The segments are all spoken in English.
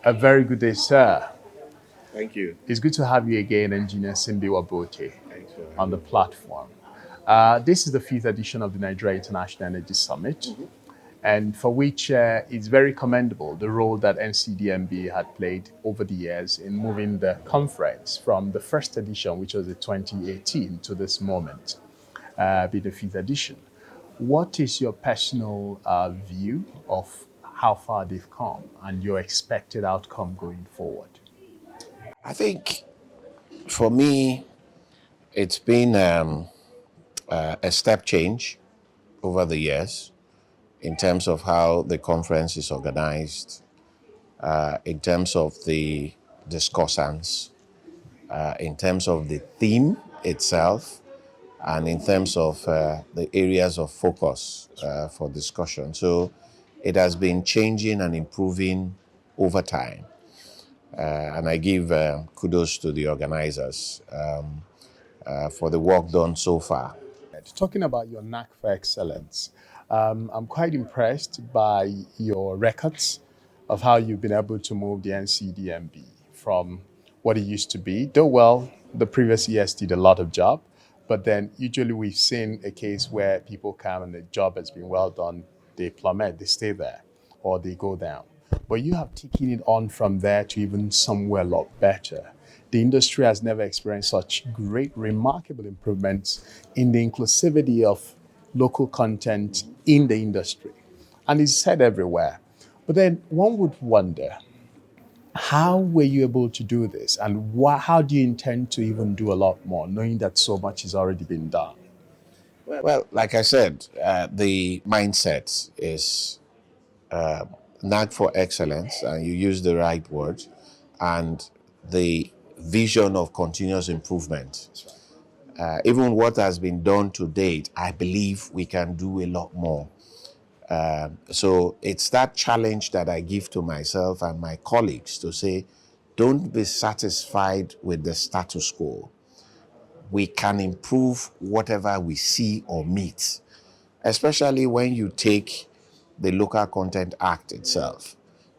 A very good day, sir. Thank you. It's good to have you again, Engineer Simbi Wabote, Thanks for on the having me. platform. This is the fifth edition of the Nigeria International Energy Summit, and for which it's very commendable the role that NCDMB had played over the years in moving the conference from the first edition, which was in 2018, to this moment, being the fifth edition. What is your personal view of how far they've come and your expected outcome going forward? I think for me, it's been a step change over the years in terms of how the conference is organized, in terms of the discussants, in terms of the theme itself, and in terms of the areas of focus for discussion. So it has been changing and improving over time. And I give kudos to the organizers for the work done so far. Talking about your knack for excellence, I'm quite impressed by your records of how you've been able to move the NCDMB from what it used to be. Though, well, the previous ES did a lot of job, but then usually we've seen a case where people come and the job has been well done, they plummet, they stay there, or they go down. But you have taken it on from there to even somewhere a lot better. The industry has never experienced such great, remarkable improvements in the inclusivity of local content in the industry. And it's said everywhere. But then one would wonder, how were you able to do this? And how do you intend to even do a lot more, knowing that so much has already been done? Well, like I said, the mindset is knack for excellence, and you use the right word, and the vision of continuous improvement. Even what has been done to date, I believe we can do a lot more. So it's that challenge that I give to myself and my colleagues to say, don't be satisfied with the status quo. We can improve whatever we see or meet, especially when you take the Local Content Act itself.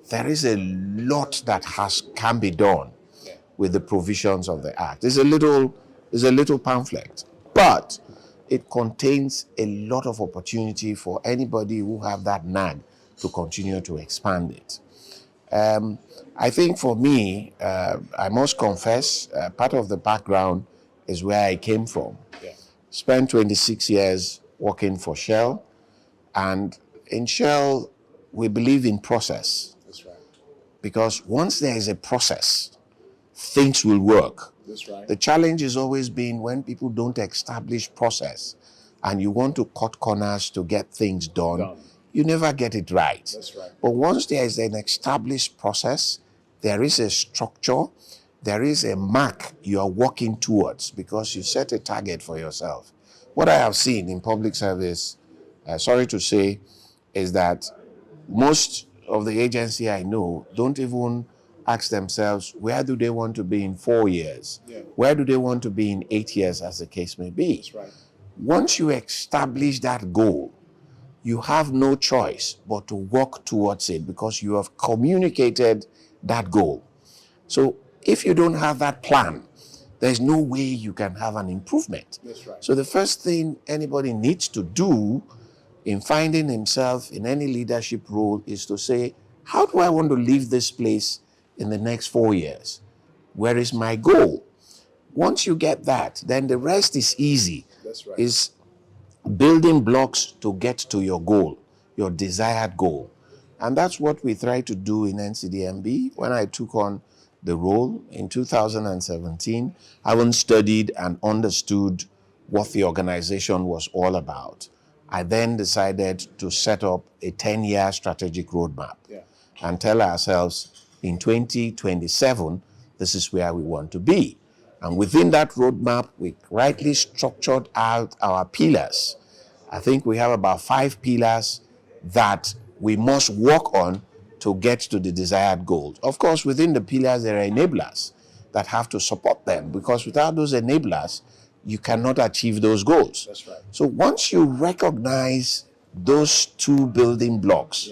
There is a lot that can be done with the provisions of the Act. It's a little pamphlet, but it contains a lot of opportunity for anybody who have that nag to continue to expand it. I think for me, I must confess, part of the background is where I came from. Spent 26 years working for Shell, and in Shell, we believe in process. That's right. Because once there is a process, things will work. That's right. The challenge has always been when people don't establish process and you want to cut corners to get things done, you never get it right. That's right. But once there is an established process, there is a structure, there is a mark you are working towards because you set a target for yourself. What I have seen in public service, sorry to say, is that most of the agency I know don't even ask themselves, where do they want to be in 4 years? Where do they want to be in 8 years, as the case may be? That's right. Once you establish that goal, you have no choice but to work towards it because you have communicated that goal. So if you don't have that plan, there's no way you can have an improvement. That's right. So the first thing anybody needs to do in finding himself in any leadership role is to say, how do I want to leave this place in the next 4 years? Where is my goal? Once you get that, then the rest is easy. That's right. Is building blocks to get to your goal, your desired goal. And that's what we try to do in NCDMB. When I took on the role in 2017, I haven't studied and understood what the organization was all about. I then decided to set up a 10-year strategic roadmap and tell ourselves in 2027, this is where we want to be. And within that roadmap, we rightly structured out our pillars. I think we have about 5 pillars that we must work on to get to the desired goals. Of course, within the pillars, there are enablers that have to support them, because without those enablers, you cannot achieve those goals. That's right. So once you recognize those 2 building blocks,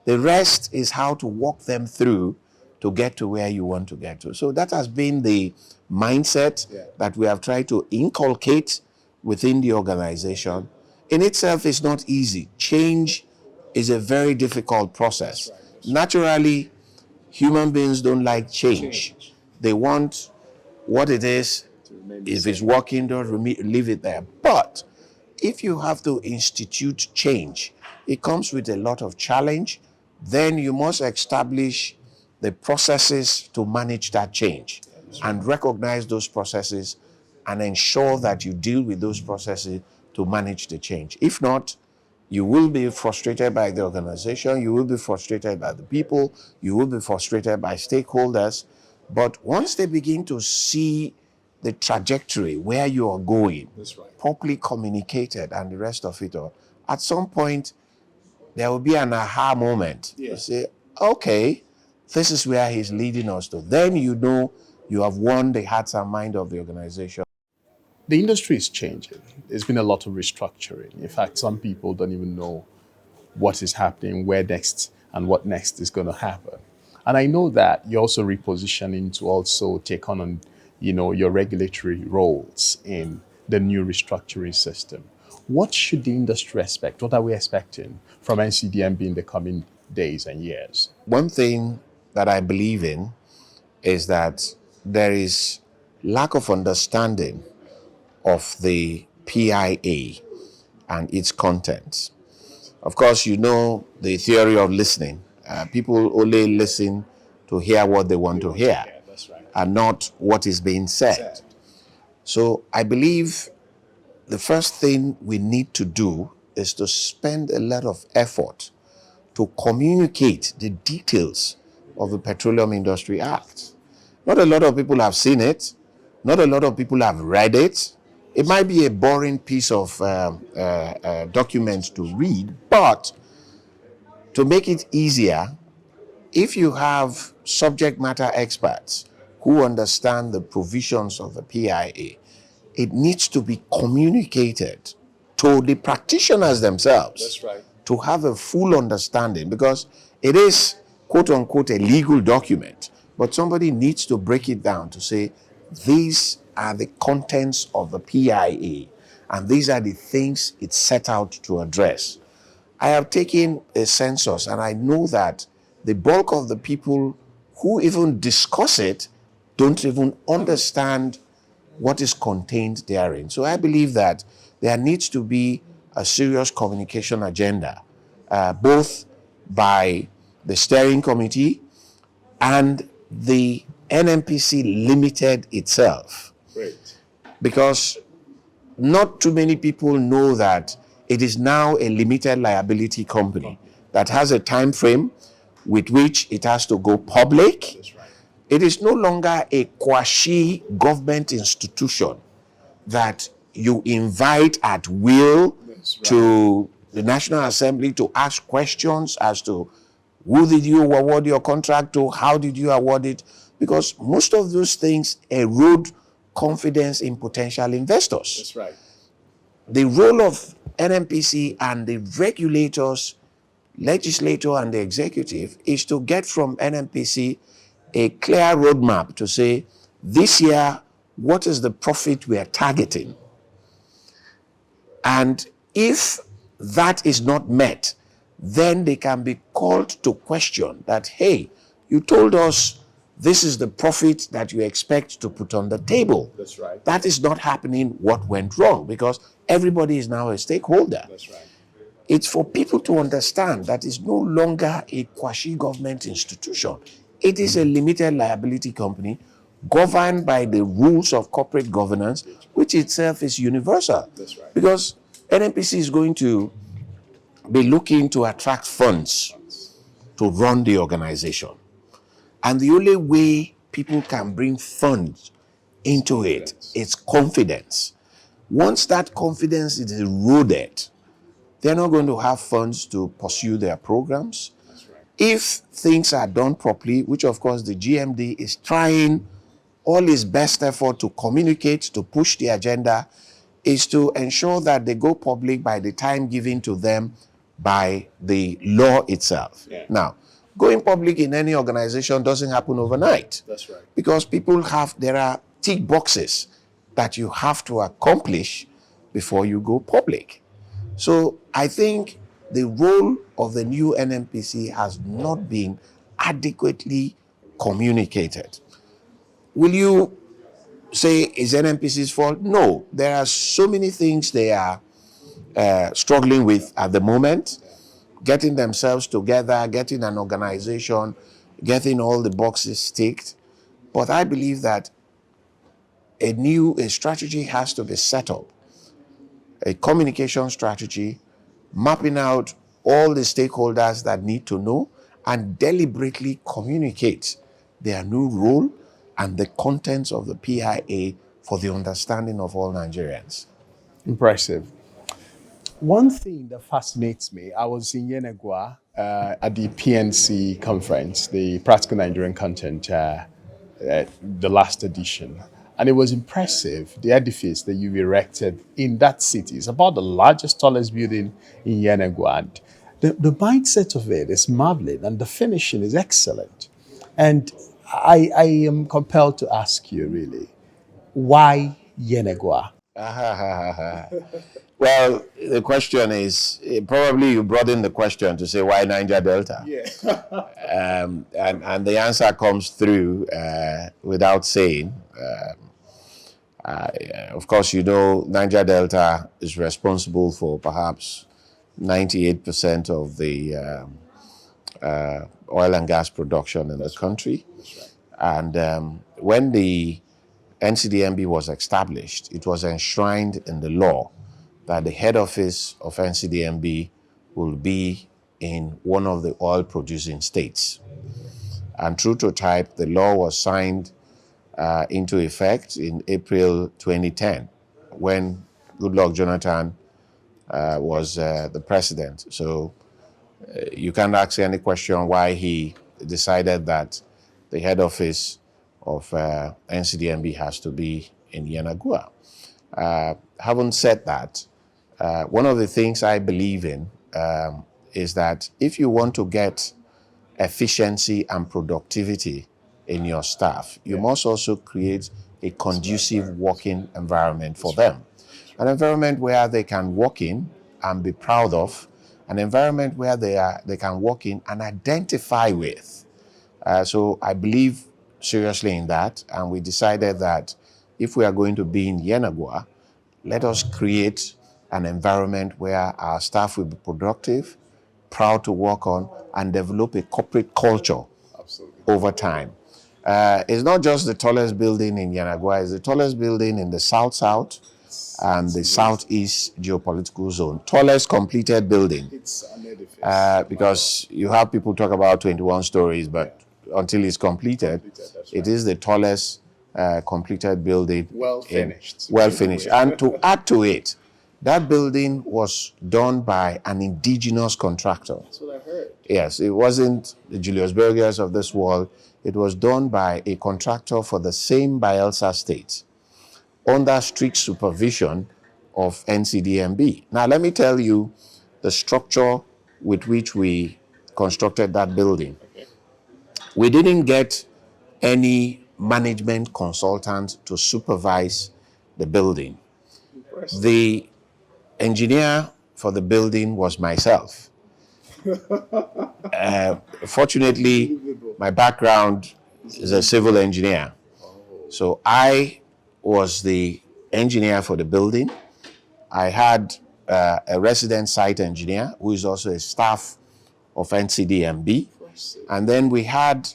the rest is how to walk them through to get to where you want to get to. So that has been the mindset that we have tried to inculcate within the organization. In itself, it's not easy. Change is a very difficult process. Naturally, human beings don't like change. They want what it is. If it's working, don't leave it there. But if you have to institute change, it comes with a lot of challenge. Then you must establish the processes to manage that change and recognize those processes and ensure that you deal with those processes to manage the change. If not, you will be frustrated by the organization, you will be frustrated by the people, you will be frustrated by stakeholders. But once they begin to see the trajectory, where you are going, properly communicated and the rest of it all, at some point, there will be an aha moment. You say, okay, this is where he's leading us to. Then you know you have won the hearts and mind of the organization. The industry is changing. There's been a lot of restructuring. In fact, some people don't even know what is happening, where next, and what next is going to happen. And I know that you're also repositioning to also take on, your regulatory roles in the new restructuring system. What should the industry expect? What are we expecting from NCDMB in the coming days and years? One thing that I believe in is that there is lack of understanding of the PIA and its contents. Of course, you know the theory of listening. People only listen to hear what they want to hear and not what is being said. So I believe the first thing we need to do is to spend a lot of effort to communicate the details of the Petroleum Industry Act. Not a lot of people have seen it. Not a lot of people have read it. It might be a boring piece of document to read, but to make it easier, if you have subject matter experts who understand the provisions of the PIA, it needs to be communicated to the practitioners themselves to have a full understanding, because it is, quote unquote, a legal document, but somebody needs to break it down to say, these are the contents of the PIA, and these are the things it's set out to address. I have taken a census, and I know that the bulk of the people who even discuss it don't even understand what is contained therein. So I believe that there needs to be a serious communication agenda, both by the steering committee and the NNPC Limited itself. Great. Because not too many people know that it is now a limited liability company that has a time frame with which it has to go public. It is no longer a quasi-government institution that you invite at will to the National Assembly to ask questions as to who did you award your contract to, how did you award it, because most of those things erode confidence in potential investors. That's right. The role of NNPC and the regulators, legislator and the executive, is to get from NNPC a clear roadmap to say, this year, what is the profit we are targeting? And if that is not met, then they can be called to question that, hey, you told us this is the profit that you expect to put on the table. That's right. That is not happening. What went wrong? Because everybody is now a stakeholder. That's right. It's for people to understand that it's no longer a quasi-government institution. It is a limited liability company governed by the rules of corporate governance, which itself is universal. That's right. Because NNPC is going to be looking to attract funds to run the organization. And the only way people can bring funds into it is confidence. Once that confidence is eroded, they're not going to have funds to pursue their programs. If things are done properly, which of course the GMD is trying all his best effort to communicate, to push the agenda, is to ensure that they go public by the time given to them by the law itself. Yeah. Now, going public in any organization doesn't happen overnight. That's right. Because there are tick boxes that you have to accomplish before you go public. So I think the role of the new NNPC has not been adequately communicated. Will you say it's NNPC's fault? No, there are so many things they are struggling with at the moment, getting themselves together, getting an organization, getting all the boxes ticked. But I believe that a strategy has to be set up, a communication strategy, mapping out all the stakeholders that need to know and deliberately communicate their new role and the contents of the PIA for the understanding of all Nigerians. Impressive. One thing that fascinates me, I was in Yenagua at the PNC conference, the Practical Nigerian Content, the last edition. And it was impressive, the edifice that you erected in that city. It's about the largest, tallest building in Yenagua. And the mindset of it is marveling and the finishing is excellent. And I am compelled to ask you, really, why Yenagua? Well, the question is, probably you brought in the question to say, why Niger Delta? Yeah. And the answer comes through without saying. Of course, you know, Niger Delta is responsible for perhaps 98% of the oil and gas production in the country. And when the NCDMB was established, it was enshrined in the law that the head office of NCDMB will be in one of the oil-producing states. And true to type, the law was signed into effect in April 2010, when Goodluck Jonathan was the president. So you can't ask any question why he decided that the head office of NCDMB has to be in Yenagoa. Having said that, one of the things I believe in is that if you want to get efficiency and productivity in your staff, you must also create a conducive working environment for them. An environment where they can work in and be proud of, an environment where they can work in and identify with. So I believe seriously in that, and we decided that if we are going to be in Yenagoa, let us create an environment where our staff will be productive, proud to work on, and develop a corporate culture over time. It's not just the tallest building in Yenagoa, it's the tallest building in the South-South and the Southeast geopolitical zone. Tallest completed building. It's an edifice. Because you have people talk about 21 stories, but until it's completed, it is the tallest completed building. Well finished. Well finished. And to add to it, that building was done by an indigenous contractor. That's what I heard. Yes, it wasn't the Julius Bergers of this world. It was done by a contractor for the same Bayelsa state under strict supervision of NCDMB. Now, let me tell you the structure with which we constructed that building. Okay. We didn't get any management consultant to supervise the building. Impressive. The engineer for the building was myself. Fortunately, my background is a civil engineer. So I was the engineer for the building. I had a resident site engineer who is also a staff of NCDMB. And then we had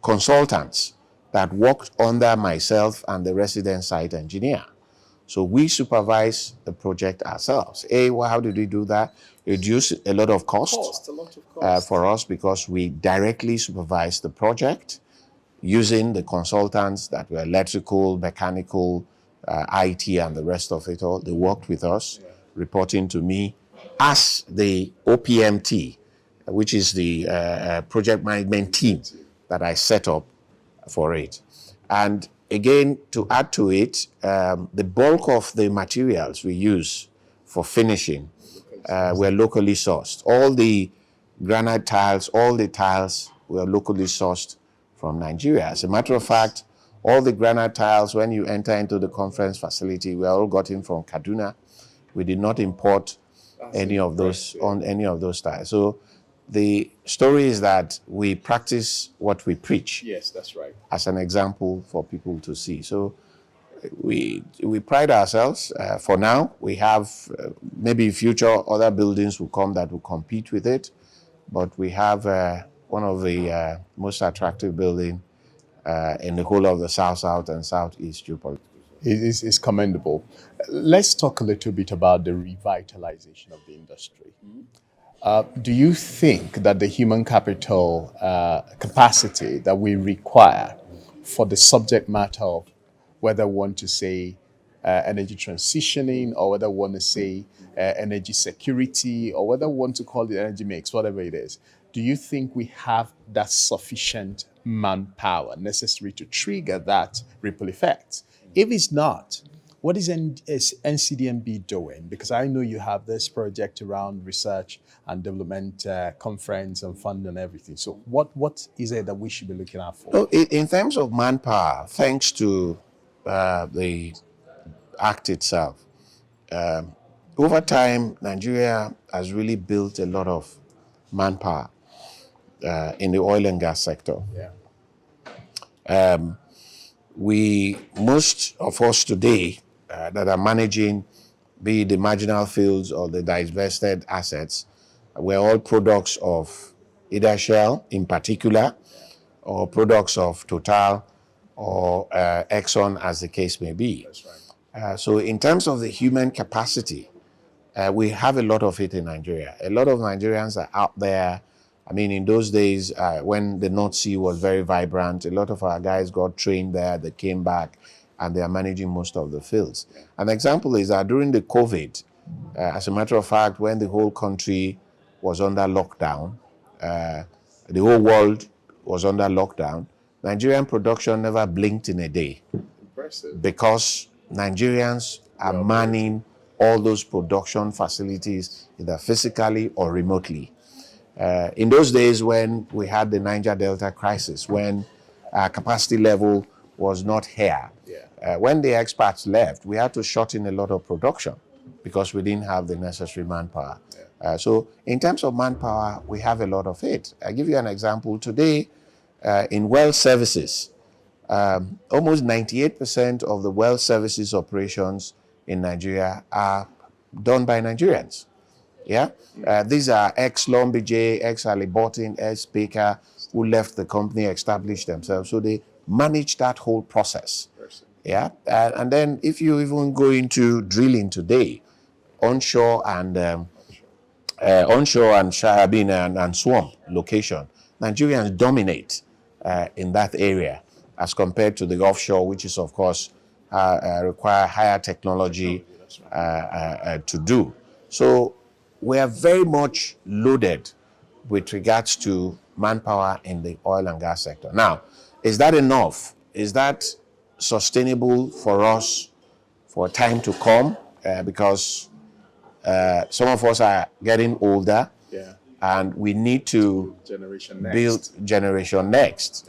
consultants that worked under myself and the resident site engineer. So we supervise the project ourselves. How did we do that? Reduce a lot of cost, for us, because we directly supervise the project using the consultants that were electrical, mechanical, IT, and the rest of it all. They worked with us, reporting to me as the OPMT, which is the project management team that I set up for it. And again, to add to it, the bulk of the materials we use for finishing were locally sourced. All the granite tiles, all the tiles were locally sourced from Nigeria. As a matter of fact, all the granite tiles, when you enter into the conference facility, were all gotten from Kaduna. We did not import any of those tiles. So the story is that we practice what we preach. Yes, that's right. As an example for people to see. So we pride ourselves. For now, we have maybe future other buildings will come that will compete with it, but we have one of the most attractive building in the whole of the South and Southeast geopolitical. It's commendable. Let's talk a little bit about the revitalization of the industry. Do you think that the human capital capacity that we require for the subject matter of whether we want to say energy transitioning or whether we want to say energy security or whether we want to call it energy mix, whatever it is, do you think we have that sufficient manpower necessary to trigger that ripple effect? If it's not, what is NCDMB doing? Because I know you have this project around research and development conference and fund and everything. So what is it that we should be looking out for? So in terms of manpower, thanks to the Act itself, over time, Nigeria has really built a lot of manpower in the oil and gas sector. Yeah. Most of us today that are managing, be it the marginal fields or the divested assets, we're all products of either Shell in particular, or products of Total or Exxon, as the case may be. That's right. So in terms of the human capacity, we have a lot of it in Nigeria. A lot of Nigerians are out there. I mean, in those days, when the North Sea was very vibrant, a lot of our guys got trained there, they came back, and they are managing most of the fields. An example is that during the COVID, as a matter of fact, when the whole country was under lockdown, the whole world was under lockdown, Nigerian production never blinked in a day. Impressive. Because Nigerians are manning all those production facilities, either physically or remotely. In those days when we had the Niger Delta crisis, when our capacity level was not here, when the expats left, we had to shut in a lot of production because we didn't have the necessary manpower. So in terms of manpower, we have a lot of it. I'll give you an example. Today, in well services, almost 98% of the well services operations in Nigeria are done by Nigerians. Yeah, these are ex-Lombije, ex-Alibotin, ex-Baker who left the company, established themselves. So they manage that whole process. Yeah, and then if you even go into drilling today, onshore and and swamp location, Nigerians dominate in that area as compared to the offshore, which is of course require higher technology to do. So we are very much loaded with regards to manpower in the oil and gas sector. Now, is that enough? Is that sustainable for us for time to come? Because some of us are getting older, and we need to build generation next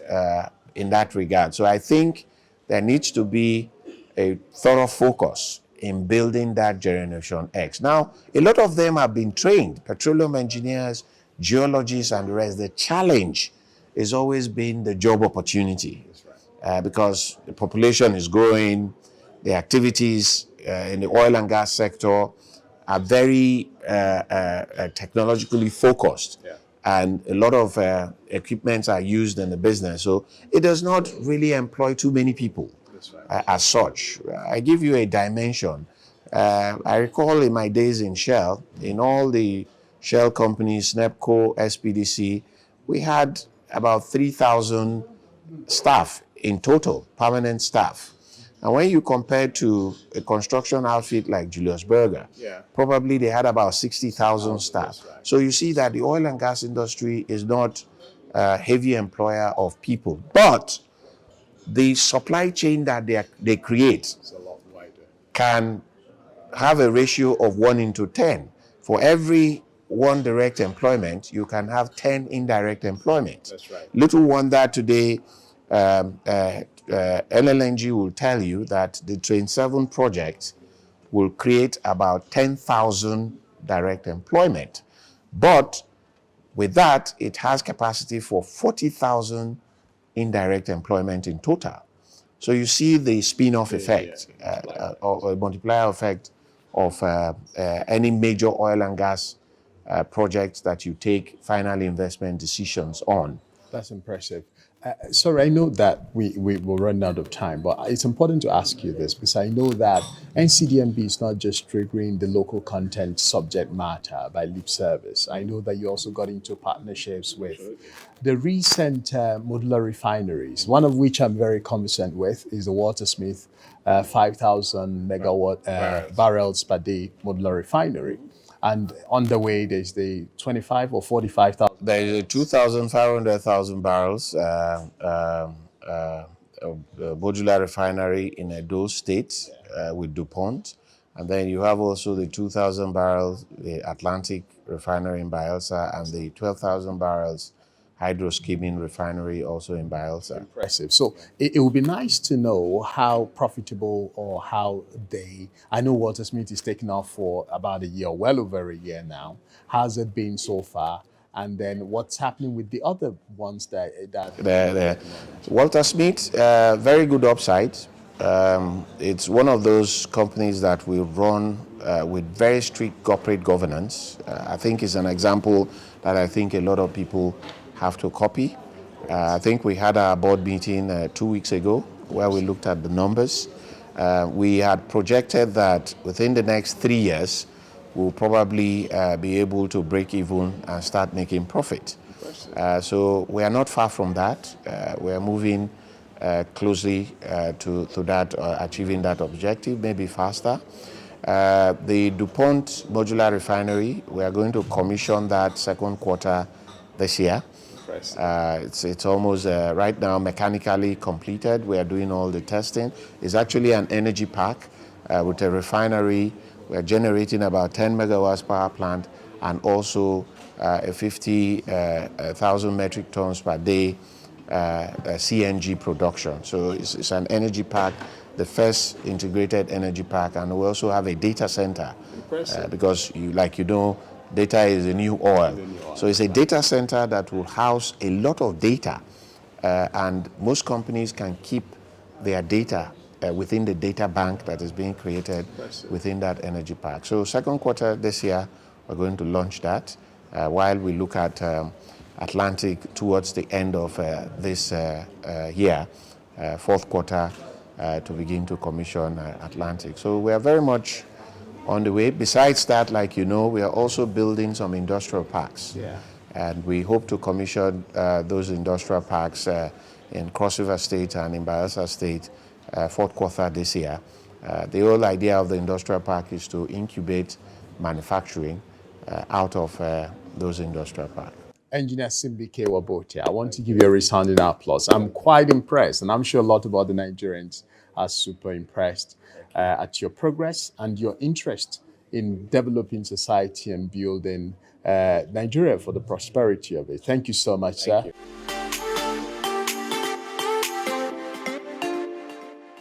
in that regard. So I think there needs to be a thorough focus in building that generation X. Now, a lot of them have been trained, petroleum engineers, geologists, and the rest. The challenge has always been the job opportunity, because the population is growing, the activities in the oil and gas sector are very technologically focused, and a lot of equipment are used in the business. So it does not really employ too many people. As such. I give you a dimension. I recall in my days in Shell, in all the Shell companies, NEPCO, SPDC, we had about 3,000 staff in total, permanent staff. And when you compare to a construction outfit like Julius Berger, probably they had about 60,000 staff. So you see that the oil and gas industry is not a heavy employer of people. But the supply chain that they create can have a ratio of 1:10. For every one direct employment, you can have 10 indirect employment. That's right. Little wonder today, LLNG will tell you that the Train 7 project will create about 10,000 direct employment. But with that, it has capacity for 40,000 indirect employment in total. So you see the spin-off effect, or a multiplier effect of any major oil and gas projects that you take final investment decisions on. That's impressive. Sorry, I know that we will run out of time, but it's important to ask you this because I know that NCDMB is not just triggering the local content subject matter by lip service. I know that you also got into partnerships with the recent modular refineries, one of which I'm very conversant with is the Watersmith 5,000 megawatt barrels per day modular refinery. And on the way, there's the 25 or 45,000. There is a 2,500,000 barrels modular refinery in Edo State with DuPont. And then you have also the 2,000 barrels, the Atlantic refinery in Bayelsa, and the 12,000 barrels hydroskimming refinery also in Bayelsa. Impressive. So it would be nice to know how profitable or how I know Watersmith is taking off for about a year, well over a year now. How's it been so far? And then what's happening with the other ones that Watersmith, very good upside. It's one of those companies that we run with very strict corporate governance. I think it's an example that I think a lot of people have to copy. I think we had our board meeting 2 weeks ago where we looked at the numbers. We had projected that within the next 3 years, we'll probably be able to break even and start making profit. So we are not far from that. We are moving closely to that, achieving that objective, maybe faster. The DuPont modular refinery, we are going to commission that second quarter this year. It's almost right now mechanically completed. We are doing all the testing. It's actually an energy park with a refinery. We're generating about 10 megawatts power plant and also a 50,000 metric tons per day CNG production. So it's an energy park, the first integrated energy park, and we also have a data center because data is the new oil. So it's a data center that will house a lot of data, and most companies can keep their data within the data bank that is being created within that energy park. So second quarter this year, we're going to launch that while we look at Atlantic towards the end of this year, fourth quarter, to begin to commission Atlantic. So we are very much on the way. Besides that, like you know, we are also building some industrial parks. And we hope to commission those industrial parks in Cross River State and in Bayelsa State fourth quarter this year. The whole idea of the industrial park is to incubate manufacturing out of those industrial parks. Engineer Simbi Wabote, I want to give you a resounding applause. I'm quite impressed, and I'm sure a lot of other Nigerians are super impressed at your progress and your interest in developing society and building Nigeria for the prosperity of it. Thank you so much, sir. Thank you.